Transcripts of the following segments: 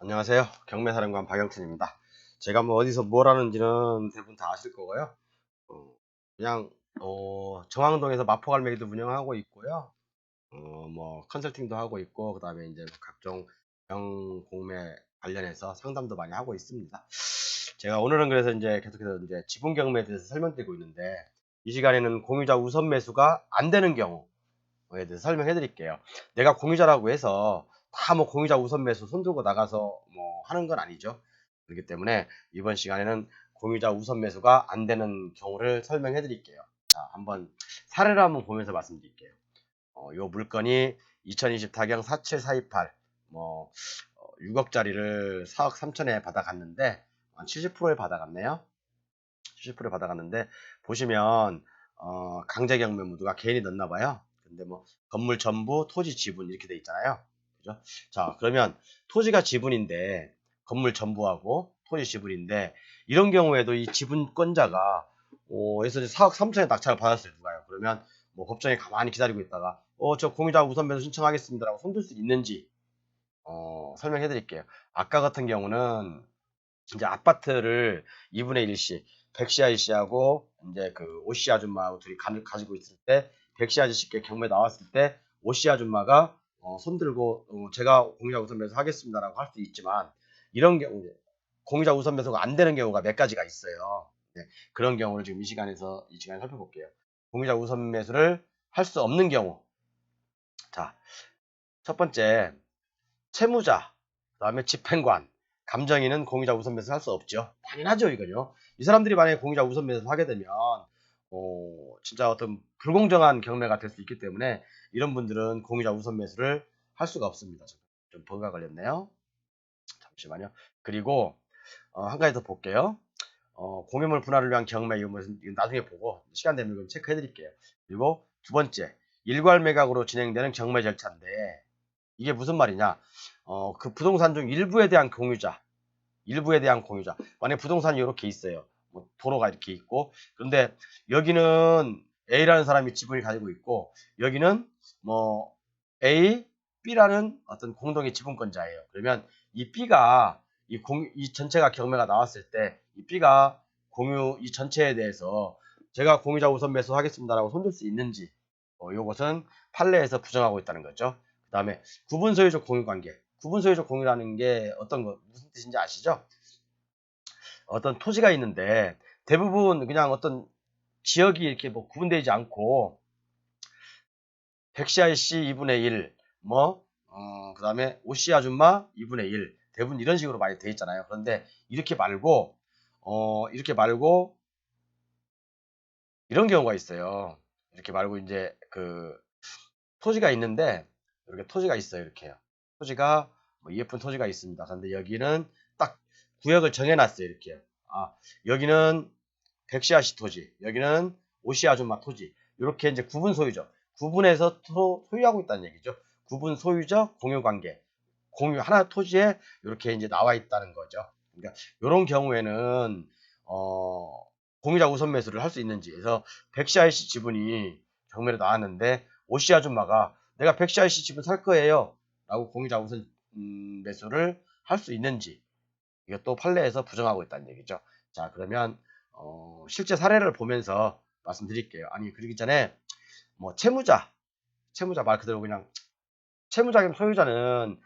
안녕하세요. 경매사령관 박영춘입니다. 제가 뭐 어디서 뭘 하는지는 대부분 다 아실 거고요. 어, 그냥 정왕동에서 마포갈매기도 운영하고 있고요. 뭐 컨설팅도 하고 있고 그다음에 이제 각종 경공매 관련해서 상담도 많이 하고 있습니다. 제가 오늘은 그래서 이제 계속해서 이제 지분 경매에 대해서 설명드리고 있는데 이 시간에는 공유자 우선 매수가 안 되는 경우에 대해서 설명해 드릴게요. 내가 공유자라고 해서 다 뭐 공유자 우선 매수 손들고 나가서 뭐 하는 건 아니죠. 그렇기 때문에 이번 시간에는 공유자 우선 매수가 안 되는 경우를 설명해 드릴게요. 자, 한번 사례를 한번 보면서 말씀드릴게요. 요 물건이 2020 타경 47428 뭐 6억짜리를 4억 3천에 받아갔는데 70%에 받아갔네요. 70%에 받아갔는데 보시면 강제 경매 모두가 개인이 넣나 봐요. 근데 뭐 건물 전부 토지 지분 이렇게 돼 있잖아요. 그죠? 자, 그러면 토지가 지분인데 건물 전부하고 토지 지분인데 이런 경우에도 이 지분권자가 에서 4억 3천에 낙찰을 받았어요. 누가요? 그러면 뭐 법정에 가만히 기다리고 있다가 저 공유자 우선 매수 신청하겠습니다라고 손들 수 있는지 설명해 드릴게요. 아까 같은 경우는 이제 아파트를 2분의 1씩 백씨 아저씨하고 이제 그 오씨 아줌마하고 둘이 가지고 있을 때 백씨 아저씨께 경매 나왔을 때 오씨 아줌마가 손들고 제가 공유자 우선 매수 하겠습니다라고 할 수 있지만 이런 경우 공유자 우선 매수가 안 되는 경우가 몇 가지가 있어요. 네, 그런 경우를 지금 이 시간에 살펴볼게요. 공유자 우선 매수를 할 수 없는 경우. 자, 첫 번째 채무자, 그다음에 집행관, 감정인은 공유자 우선 매수 할 수 없죠. 당연하죠, 이건요. 이 사람들이 만약에 공유자 우선 매수 하게 되면 진짜 어떤 불공정한 경매가 될 수 있기 때문에 이런 분들은 공유자 우선 매수를 할 수가 없습니다. 좀 버그가 걸렸네요. 잠시만요. 그리고 한 가지 더 볼게요. 공유물 분할을 위한 경매 이건 나중에 보고 시간 되면 이건 체크해 드릴게요. 그리고 두 번째, 일괄 매각으로 진행되는 경매 절차인데 이게 무슨 말이냐? 그 부동산 중 일부에 대한 공유자. 만약 부동산이 이렇게 있어요. 뭐 도로가 이렇게 있고, 그런데 여기는 A라는 사람이 지분을 가지고 있고, 여기는 뭐 A, B라는 어떤 공동의 지분권자예요. 그러면 이 B가 이 전체가 경매가 나왔을 때, 이 B가 이 전체에 대해서 제가 공유자 우선 매수하겠습니다라고 손들 수 있는지, 요것은 판례에서 부정하고 있다는 거죠. 그 다음에 구분 소유적 공유 관계. 구분 소유적 공유라는 게 무슨 뜻인지 아시죠? 어떤 토지가 있는데 대부분 그냥 어떤 지역이 이렇게 뭐 구분되지 않고 100CIC 2분의 1, 그 다음에 OC 아줌마 2분의 1, 대부분 이런 식으로 많이 돼 있잖아요. 그런데 이렇게 말고 이런 경우가 있어요. 이렇게 말고 이제 토지가 있는데 이렇게 토지가 있어요. 이렇게요. 토지가 뭐 예쁜 토지가 있습니다. 그런데 여기는 딱 구역을 정해놨어요. 이렇게요. 여기는 백시아시 토지, 여기는 오시 아줌마 토지. 이렇게 이제 구분 소유죠. 구분해서 소유하고 있다는 얘기죠. 구분 소유적 공유 관계. 공유 하나 토지에 이렇게 이제 나와 있다는 거죠. 그러니까 이런 경우에는 공유자 우선 매수를 할 수 있는지. 그래서 백시아이씨 지분이 경매로 나왔는데 오씨 아줌마가 내가 백시아이씨 지분 살 거예요. 라고 공유자 우선 매수를 할 수 있는지. 이것도 판례에서 부정하고 있다는 얘기죠. 자, 그러면 실제 사례를 보면서 말씀드릴게요. 아니, 그러기 전에 뭐 채무자 말 그대로 그냥 채무자 겸 소유자는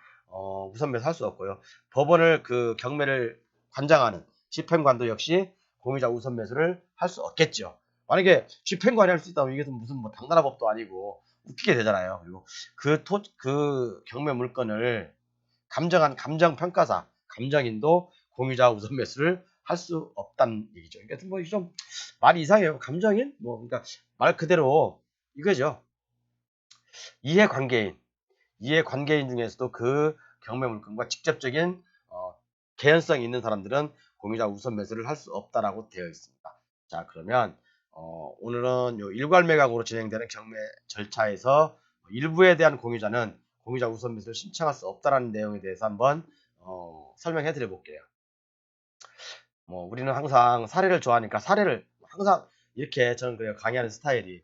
우선 매수 할 수 없고요. 법원을 그 경매를 관장하는 집행관도 역시 공유자 우선 매수를 할 수 없겠죠. 만약에 집행관이 할 수 있다면 이게 무슨 뭐 당나라 법도 아니고 웃기게 되잖아요. 그리고 그 경매 물건을 감정한 감정평가사, 감정인도 공유자 우선 매수를 할 수 없다는 얘기죠. 그러니까 뭐 좀 말이 이상해요. 감정인? 뭐 그러니까 말 그대로 이거죠. 이해관계인. 이해관계인 중에서도 그 경매 물건과 직접적인 개연성이 있는 사람들은 공유자 우선 매수를 할 수 없다라고 되어 있습니다. 자, 그러면 오늘은 요 일괄 매각으로 진행되는 경매 절차에서 일부에 대한 공유자는 공유자 우선 매수를 신청할 수 없다라는 내용에 대해서 한번 설명해 드려 볼게요. 뭐 우리는 항상 사례를 좋아하니까 사례를 항상 이렇게 저는 그래요. 강의하는 스타일이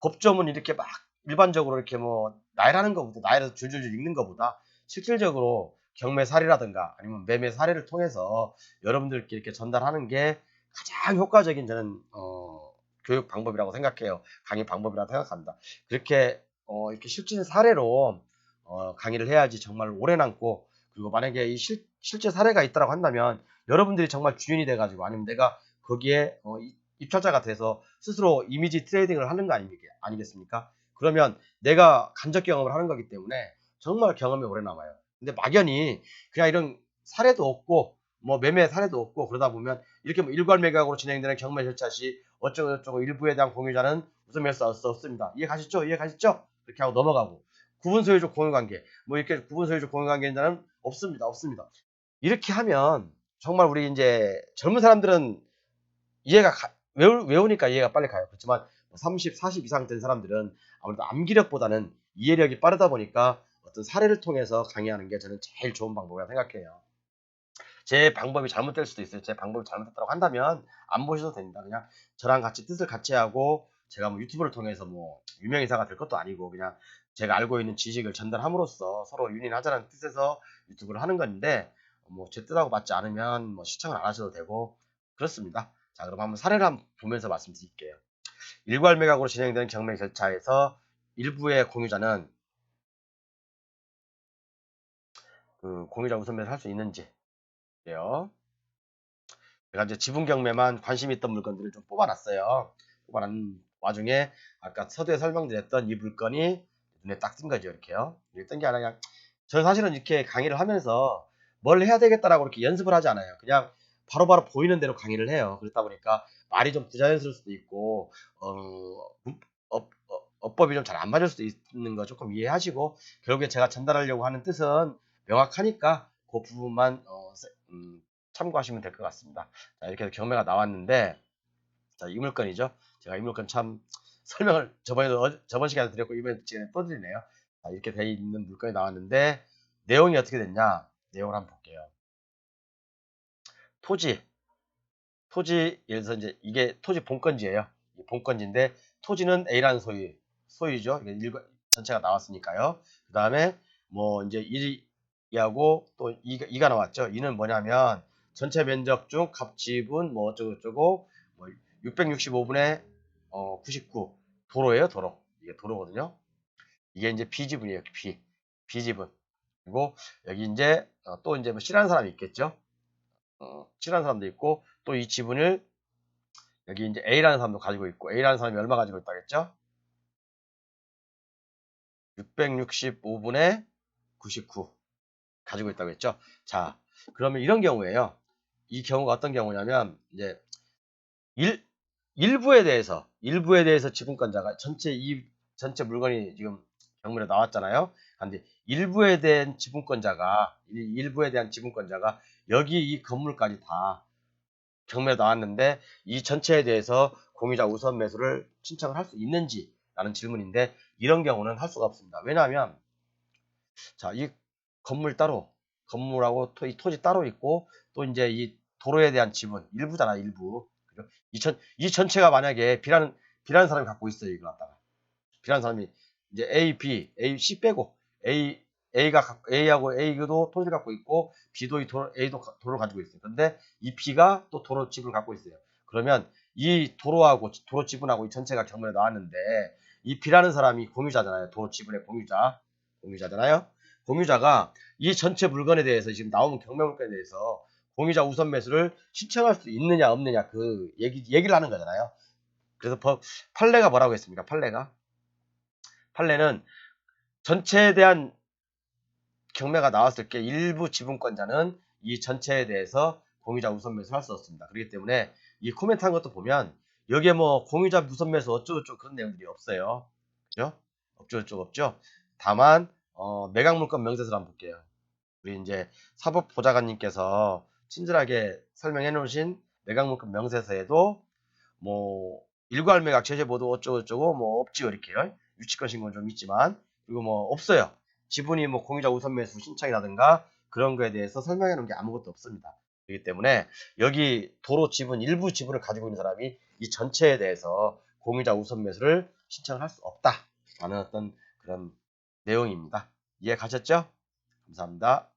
법조문 이렇게 막 일반적으로 이렇게 뭐 나열하는 것보다 나열해서 줄줄줄 읽는 것보다 실질적으로 경매 사례라든가 아니면 매매 사례를 통해서 여러분들께 이렇게 전달하는 게 가장 효과적인 저는 교육 방법이라고 생각해요. 강의 방법이라고 생각합니다. 그렇게 이렇게 실제 사례로 강의를 해야지 정말 오래 남고, 그리고 만약에 이 실제 사례가 있다고 한다면 여러분들이 정말 주인이 돼가지고 아니면 내가 거기에 입찰자가 돼서 스스로 이미지 트레이딩을 하는 거 아니겠습니까? 그러면 내가 간접 경험을 하는 거기 때문에 정말 경험이 오래 남아요. 근데 막연히 그냥 이런 사례도 없고 뭐 매매 사례도 없고 그러다 보면 이렇게 뭐 일괄 매각으로 진행되는 경매 절차 시 어쩌고저쩌고 일부에 대한 공유자는 우선 매수 수 없습니다. 이해 가시죠? 이해 가시죠? 이렇게 하고 넘어가고, 구분 소유적 공유관계 뭐 이렇게 구분 소유적 공유관계자는 없습니다. 이렇게 하면 정말 우리 이제 젊은 사람들은 외우니까 이해가 빨리 가요. 그렇지만 30, 40 이상 된 사람들은 아무래도 암기력보다는 이해력이 빠르다 보니까 어떤 사례를 통해서 강의하는 게 저는 제일 좋은 방법이라고 생각해요. 제 방법이 잘못될 수도 있어요. 제 방법이 잘못됐다고 한다면 안 보셔도 됩니다. 그냥 저랑 같이 뜻을 같이 하고, 제가 뭐 유튜브를 통해서 뭐 유명인사가 될 것도 아니고 그냥 제가 알고 있는 지식을 전달함으로써 서로 윈윈하자는 뜻에서 유튜브를 하는 건데, 뭐 제 뜻하고 맞지 않으면 뭐 시청을 안 하셔도 되고 그렇습니다. 자, 그럼 한번 사례를 한번 보면서 말씀드릴게요. 일괄 매각으로 진행되는 경매 절차에서 일부의 공유자는 그 공유자 우선 매수할 수 있는지 요. 제가 이제 지분 경매만 관심 있던 물건들을 좀 뽑아놨어요. 뽑아놓은 와중에 아까 서두에 설명드렸던 이 물건이 눈에 딱 띈 거죠. 이렇게요. 이렇게 뜬 게 아니라 그냥, 저는 사실은 이렇게 강의를 하면서 뭘 해야 되겠다라고 이렇게 연습을 하지 않아요. 그냥 바로바로 보이는 대로 강의를 해요. 그렇다 보니까 말이 좀 부자연스러울 수도 있고 어법이 좀 잘 안 맞을 수도 있는 거 조금 이해하시고, 결국에 제가 전달하려고 하는 뜻은 명확하니까 그 부분만 참고하시면 될 것 같습니다. 자, 이렇게 해서 경매가 나왔는데, 자, 이 물건이죠. 제가 이 물건 참 설명을 저번 시간에 드렸고 이번 시간에 또 드리네요. 자, 이렇게 돼 있는 물건이 나왔는데 내용이 어떻게 됐냐? 내용을 한번 볼게요. 토지, 예를 들어서 이제 이게 토지 본건지예요. 이 본건지인데 토지는 A라는 소유죠. 전체가 나왔으니까요. 그 다음에 뭐 이제 1하고 또 2가 나왔죠. 2는 뭐냐면 전체 면적 중 갑지분 뭐 어쩌고저쩌고 뭐 665분의 99 도로예요. 도로. 이게 도로거든요. 이게 이제 B지분이에요. B지분. 그리고 여기 이제 또 이제 뭐 싫어하는 사람이 있겠죠. 싫어하는 사람도 있고, 또 이 지분을 여기 이제 A라는 사람도 가지고 있고, A라는 사람이 얼마 가지고 있다겠죠? 665분의 99 가지고 있다고 했죠. 자, 그러면 이런 경우에요. 이 경우가 어떤 경우냐면 이제 일부에 대해서 지분권자가 전체 물건이 지금 경매로 나왔잖아요. 근데 일부에 대한 지분권자가 여기 이 건물까지 다 경매로 나왔는데 이 전체에 대해서 공유자 우선 매수를 신청을 할 수 있는지라는 질문인데, 이런 경우는 할 수가 없습니다. 왜냐하면 자, 이 건물하고 이 토지 따로 있고, 또 이제 이 도로에 대한 지분 일부잖아, 일부. 그죠? 이 전체가 만약에 B라는 사람이 갖고 있어요. 이걸 갖다가 B라는 사람이 이제 A, C 빼고 A하고 A도 토지를 갖고 있고 B도 A도 도로를 가지고 있어요. 근데 이 B가 또 도로 지분을 갖고 있어요. 그러면 이 도로 지분하고 이 전체가 경매에 나왔는데, 이 B라는 사람이 공유자잖아요. 도로 지분의 공유자잖아요. 공유자가 이 전체 물건에 대해서, 지금 나온 경매 물건에 대해서 공유자 우선 매수를 신청할 수 있느냐 없느냐 그 얘기를 하는 거잖아요. 그래서 판례가 뭐라고 했습니까? 판례는 전체에 대한 경매가 나왔을 때 일부 지분권자는 이 전체에 대해서 공유자 우선 매수를 할 수 없습니다. 그렇기 때문에 이 코멘트 한 것도 보면 여기에 뭐 공유자 우선 매수 어쩌고저쩌고 그런 내용들이 없어요. 그죠? 어쩌고저쩌고 없죠? 다만 매각 물건 명세서를 한번 볼게요. 우리 이제 사법보좌관님께서 친절하게 설명해 놓으신 매각 물건 명세서에도 뭐 일괄 매각 제재 보도 어쩌고저쩌고 뭐 없지요. 이렇게요. 유치권 신고는 좀 있지만, 그리고 뭐 없어요. 지분이 뭐 공유자 우선 매수 신청이라든가 그런 거에 대해서 설명해 놓은 게 아무것도 없습니다. 그렇기 때문에 여기 도로 지분 일부 지분을 가지고 있는 사람이 이 전체에 대해서 공유자 우선 매수를 신청할 수 없다라는 어떤 그런 내용입니다. 이해 가셨죠? 감사합니다.